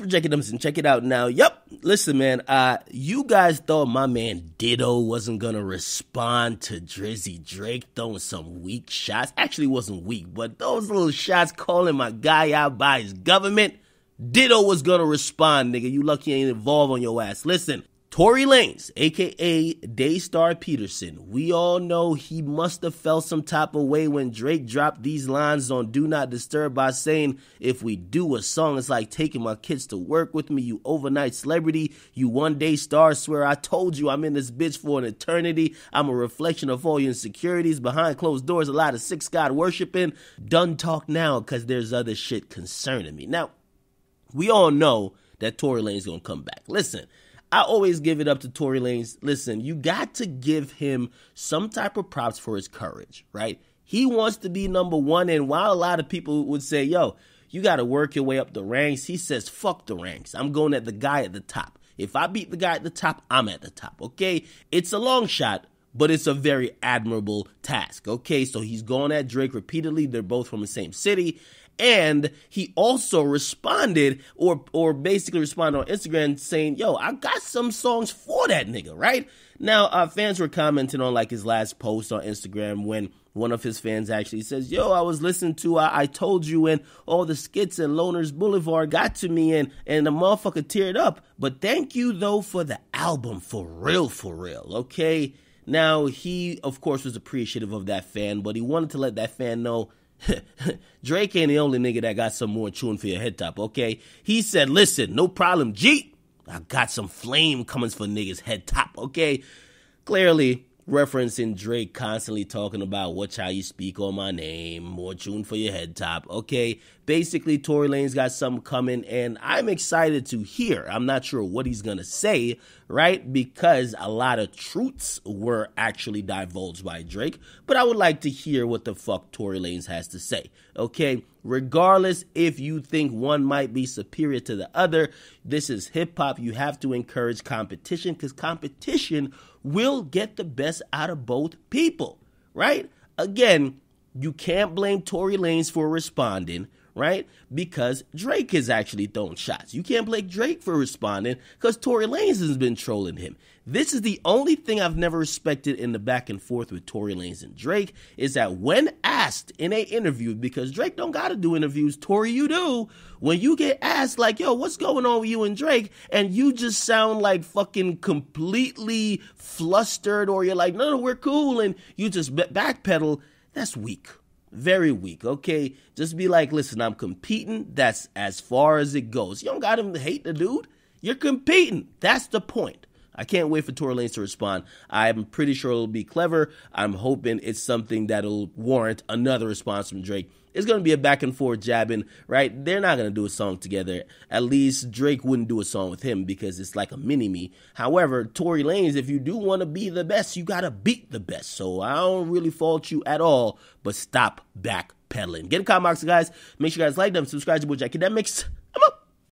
for Akademiks and check it out now. Yup, listen, man. You guys thought my man Ditto wasn't gonna respond to Drizzy Drake throwing some weak shots. Actually, it wasn't weak, but those little shots calling my guy out by his government. Ditto was gonna respond, nigga. You lucky ain't involved on your ass. Listen. Tory Lanez, a.k.a. Daystar Peterson, we all know he must have felt some type of way when Drake dropped these lines on Do Not Disturb by saying, if we do a song, it's like taking my kids to work with me, you overnight celebrity, you one day star, swear I told you I'm in this bitch for an eternity, I'm a reflection of all your insecurities, behind closed doors, a lot of six God worshiping, done talk now, cause there's other shit concerning me. Now, we all know that Tory Lanez gonna come back. Listen, I always give it up to Tory Lanez. Listen, you got to give him some type of props for his courage, right? He wants to be number one, and while a lot of people would say, yo, you got to work your way up the ranks, he says, fuck the ranks. I'm going at the guy at the top. If I beat the guy at the top, I'm at the top, okay? It's a long shot, but it's a very admirable task, okay? So he's going at Drake repeatedly. They're both from the same city. And he also responded or basically responded on Instagram saying, yo, I got some songs for that nigga, right? Now, fans were commenting on like his last post on Instagram when one of his fans actually says, yo, I was listening to I Told You and all the skits and Loners Boulevard got to me and the motherfucker teared up. But thank you, though, for the album for real, okay? Now, he, of course, was appreciative of that fan, but he wanted to let that fan know Drake ain't the only nigga that got some more chewing for your head top, okay? He said, listen, no problem, G. I got some flame coming for niggas head top, okay? Clearly referencing Drake constantly talking about watch how you speak on my name, more tune for your head top, okay? Basically, Tory Lanez got something coming, and I'm excited to hear. I'm not sure what he's going to say, right? Because a lot of truths were actually divulged by Drake, but I would like to hear what the fuck Tory Lanez has to say, okay? Regardless if you think one might be superior to the other, this is hip-hop. You have to encourage competition because competition will get the best out of both people, right? Again, you can't blame Tory Lanez for responding, right? Because Drake is actually throwing shots. You can't blame Drake for responding because Tory Lanez has been trolling him. This is the only thing I've never respected in the back and forth with Tory Lanez and Drake is that when asked in an interview, because Drake don't got to do interviews, Tory, you do. When you get asked like, yo, what's going on with you and Drake? And you just sound like fucking completely flustered or you're like, no, we're cool. And you just backpedal. That's weak. Very weak, okay? Just be like, listen, I'm competing. That's as far as it goes. You don't got him to hate the dude. You're competing. That's the point. I can't wait for Tory Lanez to respond. I'm pretty sure it'll be clever. I'm hoping it's something that'll warrant another response from Drake. It's going to be a back and forth jabbing, right? They're not going to do a song together. At least Drake wouldn't do a song with him because it's like a mini-me. However, Tory Lanez, if you do want to be the best, you got to beat the best. So I don't really fault you at all, but stop backpedaling. Get in the comment box, guys. Make sure you guys like them, subscribe to Akademiks.